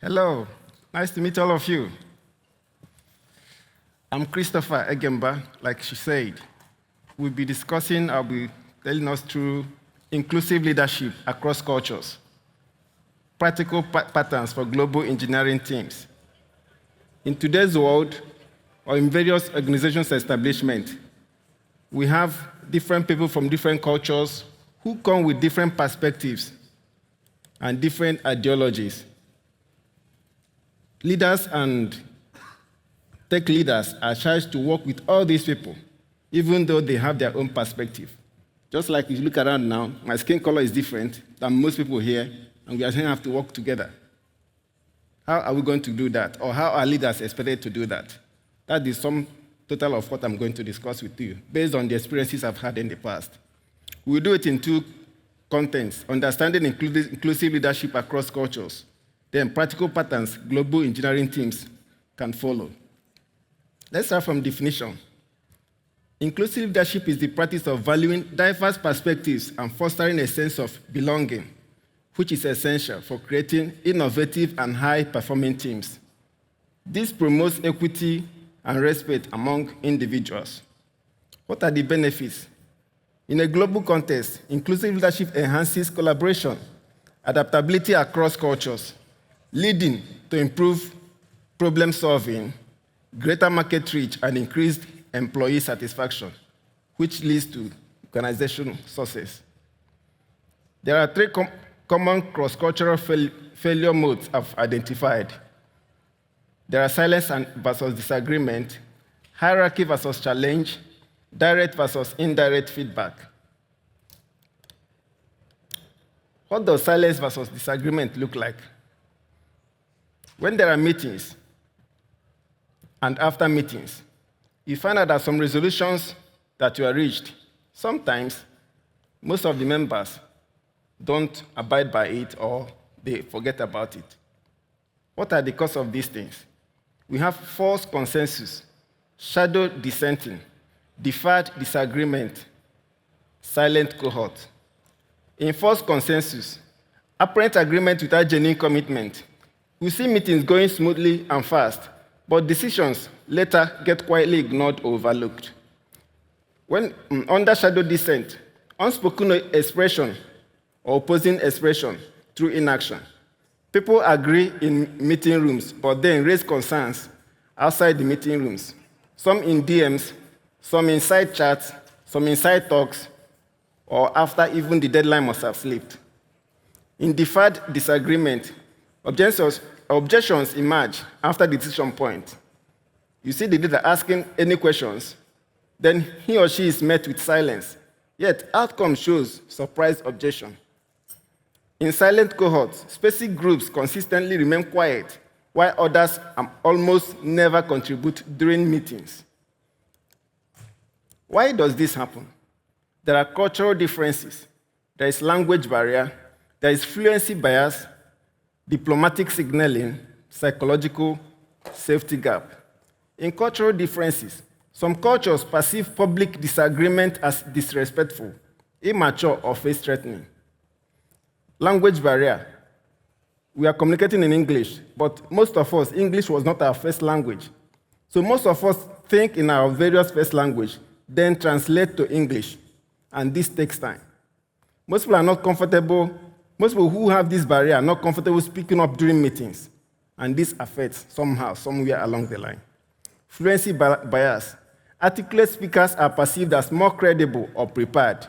Hello, nice to meet all of you. I'm Christopher Egemba, like she said. I'll be telling us through inclusive leadership across cultures, practical patterns for global engineering teams. In today's world, or in various organizations' establishment, we have different people from different cultures who come with different perspectives and different ideologies. Leaders and tech leaders are charged to work with all these people, even though they have their own perspective. Just like if you look around now, my skin color is different than most people here, and we are going to have to work together. How are we going to do that? Or how are leaders expected to do that? That is some total of what I'm going to discuss with you, based on the experiences I've had in the past. We'll do it in two contents: understanding inclusive leadership across cultures, then practical patterns global engineering teams can follow. Let's start from definition. Inclusive leadership is the practice of valuing diverse perspectives and fostering a sense of belonging, which is essential for creating innovative and high-performing teams. This promotes equity and respect among individuals. What are the benefits? In a global context, inclusive leadership enhances collaboration, adaptability across cultures, leading to improved problem solving, greater market reach, and increased employee satisfaction, which leads to organizational success. There are three common cross-cultural failure modes I've identified. There are silence versus disagreement, hierarchy versus challenge, direct versus indirect feedback. What does silence versus disagreement look like? When there are meetings and after meetings, you find out that some resolutions that were reached, sometimes most of the members don't abide by it or they forget about it. What are the causes of these things? We have false consensus, shadow dissenting, deferred disagreement, silent cohort. In false consensus, apparent agreement without genuine commitment, we see meetings going smoothly and fast, but decisions later get quietly ignored or overlooked. When under shadow dissent, unspoken expression or opposing expression through inaction. People agree in meeting rooms, but then raise concerns outside the meeting rooms. Some in DMs, some in side chats, some in side talks, or after even the deadline must have slipped. In deferred disagreement, objections emerge after the decision point. You see the leader asking any questions, then he or she is met with silence, yet outcome shows surprise objection. In silent cohorts, specific groups consistently remain quiet, while others almost never contribute during meetings. Why does this happen? There are cultural differences. There is language barrier. There is fluency bias, diplomatic signaling, psychological safety gap. In cultural differences, some cultures perceive public disagreement as disrespectful, immature, or face-threatening. Language barrier. We are communicating in English, but most of us, English was not our first language. So most of us think in our various first language, then translate to English, and this takes time. Most people are not comfortable, most people who have this barrier are not comfortable speaking up during meetings, and this affects somehow, somewhere along the line. Fluency bias. Articulate speakers are perceived as more credible or prepared.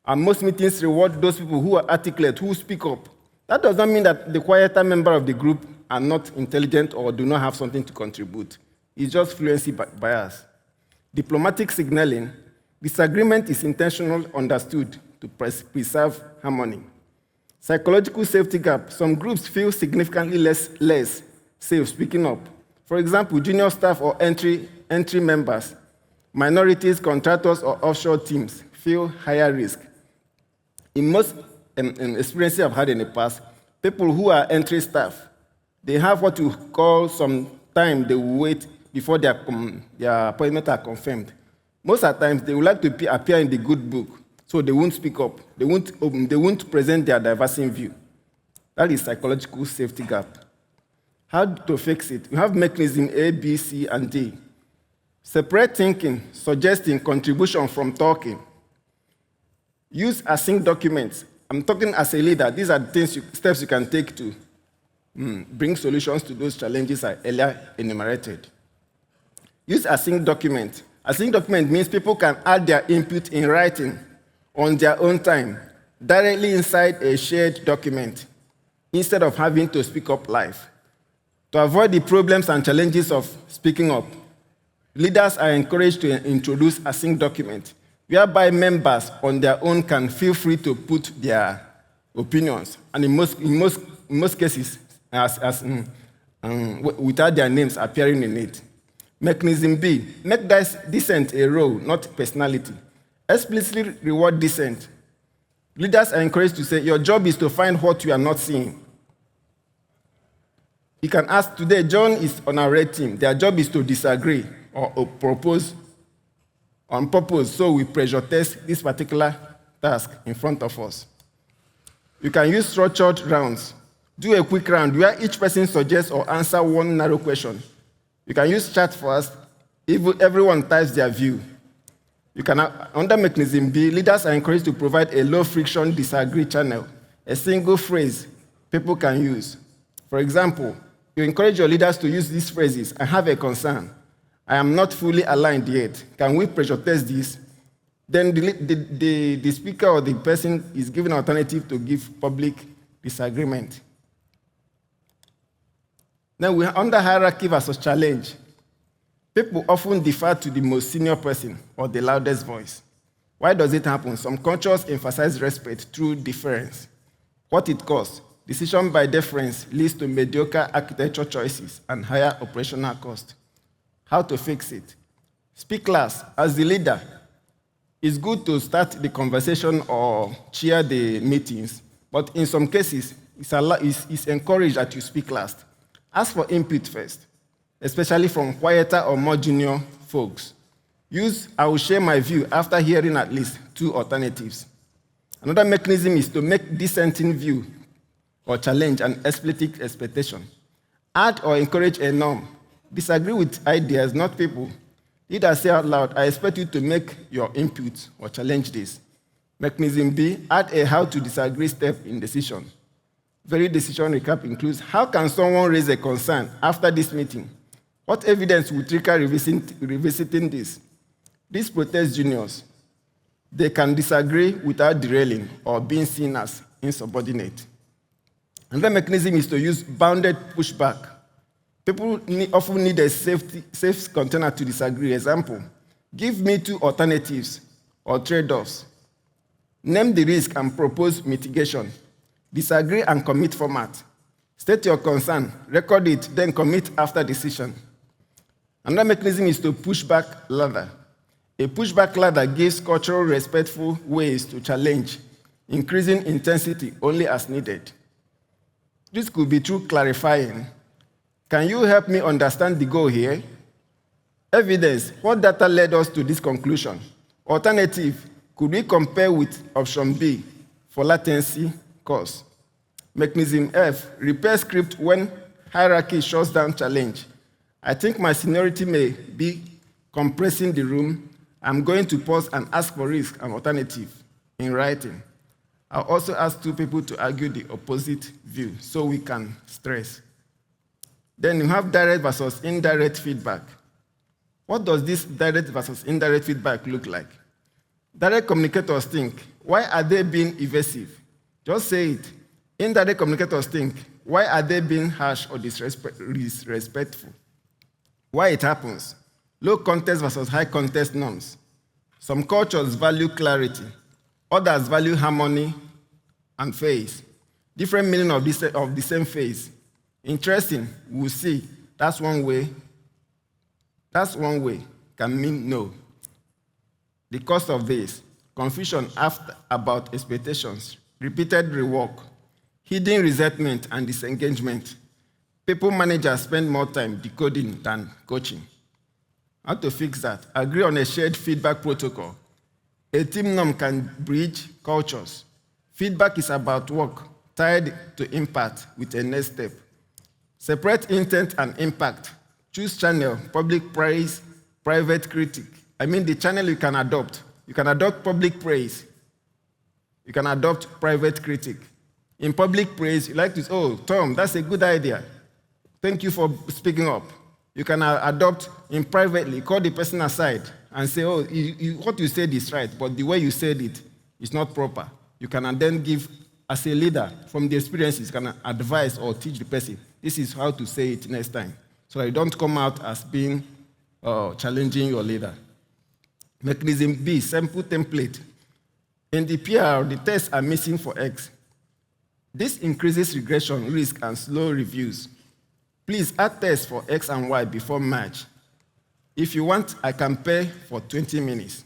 And most meetings reward those people who are articulate, who speak up. That does not mean that the quieter member of the group are not intelligent or do not have something to contribute. It's just fluency bias. Diplomatic signaling. Disagreement is intentional, understood to preserve harmony. Psychological safety gap. Some groups feel significantly less safe speaking up. For example, junior staff or entry members, minorities, contractors, or offshore teams feel higher risk. In most experiences I've had in the past, people who are entry staff, they have what you call some time they will wait before their appointment are confirmed. Most of the times, they would like to appear in the good book, so they won't speak up. They won't present their diverse view. That is psychological safety gap. How to fix it? We have mechanism A, B, C, and D. Separate thinking, suggesting contribution from talking. Use async documents. I'm talking as a leader. These are the steps you can take to bring solutions to those challenges I earlier enumerated. Use async document. Async document means people can add their input in writing on their own time, directly inside a shared document, instead of having to speak up live. To avoid the problems and challenges of speaking up, leaders are encouraged to introduce async document, whereby members on their own can feel free to put their opinions, and in most cases, without their names appearing in it. Mechanism B, make dissent a role, not personality. Explicitly reward dissent. Leaders are encouraged to say, your job is to find what you are not seeing. You can ask, today, John is on our red team. Their job is to disagree or propose on purpose, so we pressure test this particular task in front of us. You can use structured rounds. Do a quick round where each person suggests or answers one narrow question. You can use chat first. If everyone types their view. You can, under mechanism B, leaders are encouraged to provide a low-friction disagree channel, a single phrase people can use. For example, you encourage your leaders to use these phrases: I have a concern. I am not fully aligned yet. Can we pressure test this? Then the speaker or the person is given an alternative to give public disagreement. Then we are under hierarchy versus challenge. People often defer to the most senior person or the loudest voice. Why does it happen? Some cultures emphasize respect through deference. What it costs? Decision by deference leads to mediocre architecture choices and higher operational cost. How to fix it? Speak last. As the leader, it's good to start the conversation or chair the meetings, but in some cases, it's encouraged that you speak last. Ask for input first, especially from quieter or more junior folks. Use, I will share my view after hearing at least 2 alternatives. Another mechanism is to make dissenting view or challenge an explicit expectation. Add or encourage a norm. Disagree with ideas, not people. Leaders say out loud, I expect you to make your input or challenge this. Mechanism B, add a how to disagree step in decision. Very decision recap includes, how can someone raise a concern after this meeting? What evidence would trigger revisiting this? This protects juniors. They can disagree without derailing or being seen as insubordinate. Another mechanism is to use bounded pushback. People often need a safe container to disagree. Example, give me 2 alternatives or trade-offs. Name the risk and propose mitigation. Disagree and commit format. State your concern, record it, then commit after decision. Another mechanism is to pushback ladder. A pushback ladder gives cultural, respectful ways to challenge, increasing intensity only as needed. This could be through clarifying. Can you help me understand the goal here? Evidence. What data led us to this conclusion? Alternative. Could we compare with option B for latency cost? Mechanism F. Repair script when hierarchy shuts down challenge. I think my seniority may be compressing the room. I'm going to pause and ask for risk and alternative in writing. I'll also ask 2 people to argue the opposite view so we can stress. Then you have direct versus indirect feedback. What does this direct versus indirect feedback look like? Direct communicators think, why are they being evasive? Just say it. Indirect communicators think, why are they being harsh or disrespectful? Why it happens? Low context versus high context norms. Some cultures value clarity. Others value harmony and phase. Different meaning of the same phase. Interesting, we'll see. That's one way can mean no. The cost of this, confusion about expectations, repeated rework, hidden resentment and disengagement. People managers spend more time decoding than coaching. How to fix that? Agree on a shared feedback protocol. A team norm can bridge cultures. Feedback is about work. tied to impact with a next step. Separate intent and impact. Choose channel, public praise, private critic. I mean the channel you can adopt. You can adopt public praise. You can adopt private critic. In public praise, you like to say, oh, Tom, that's a good idea. Thank you for speaking up. You can adopt in privately, call the person aside and say, oh, what you said is right, but the way you said it is not proper. You can then give, as a leader, from the experiences, you can advise or teach the person, this is how to say it next time. So you don't come out as being challenging your leader. Mechanism B, sample template. In the PR, the tests are missing for X. This increases regression risk and slow reviews. Please add tests for X and Y before match. If you want, I can pay for 20 minutes.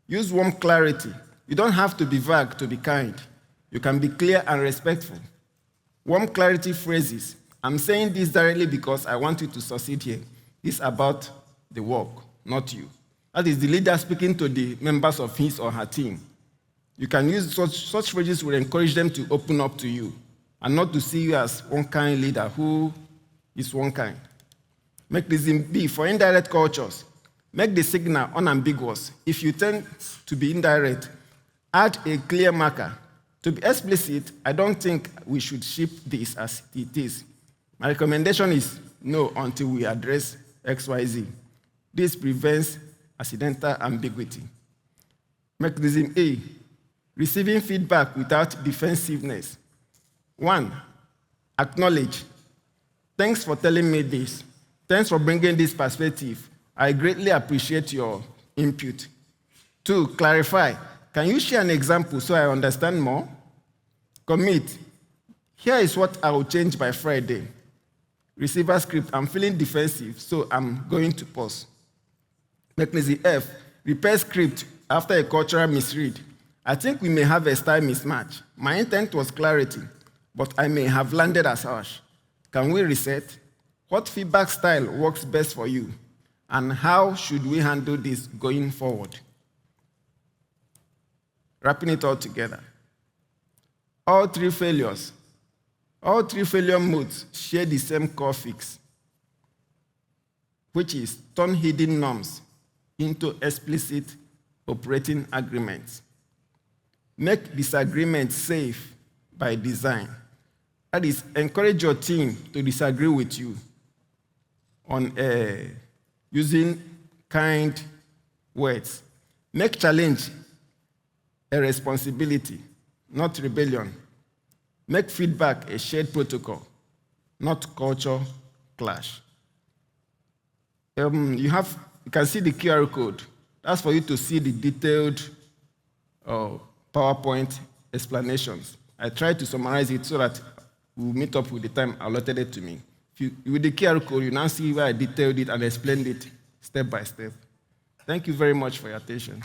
Use warm clarity. You don't have to be vague to be kind. You can be clear and respectful. Warm clarity phrases. I'm saying this directly because I want you to succeed here. It's about the work, not you. That is the leader speaking to the members of his or her team. You can use such phrases will encourage them to open up to you and not to see you as one kind leader who is one kind. Mechanism B, for indirect cultures, make the signal unambiguous. If you tend to be indirect, add a clear marker. To be explicit, I don't think we should ship this as it is. My recommendation is no until we address XYZ. This prevents accidental ambiguity. Mechanism A, receiving feedback without defensiveness. 1, acknowledge. Thanks for telling me this. Thanks for bringing this perspective. I greatly appreciate your input. 2, clarify. Can you share an example so I understand more? Commit. Here is what I will change by Friday. Receiver script. I'm feeling defensive, so I'm going to pause. Mechanism F, repair script after a cultural misread. I think we may have a style mismatch. My intent was clarity, but I may have landed as harsh. Can we reset? What feedback style works best for you? And how should we handle this going forward? Wrapping it all together. All three failure modes share the same core fix, which is turn hidden norms into explicit operating agreements. Make disagreement safe by design. That is, encourage your team to disagree with you on using kind words. Make challenge a responsibility, not rebellion. Make feedback a shared protocol, not culture clash. You can see the QR code. That's for you to see the detailed PowerPoint explanations. I tried to summarize it so that we'll meet up with the time allotted it to me. With the QR code, you now see where I detailed it and explained it step by step. Thank you very much for your attention.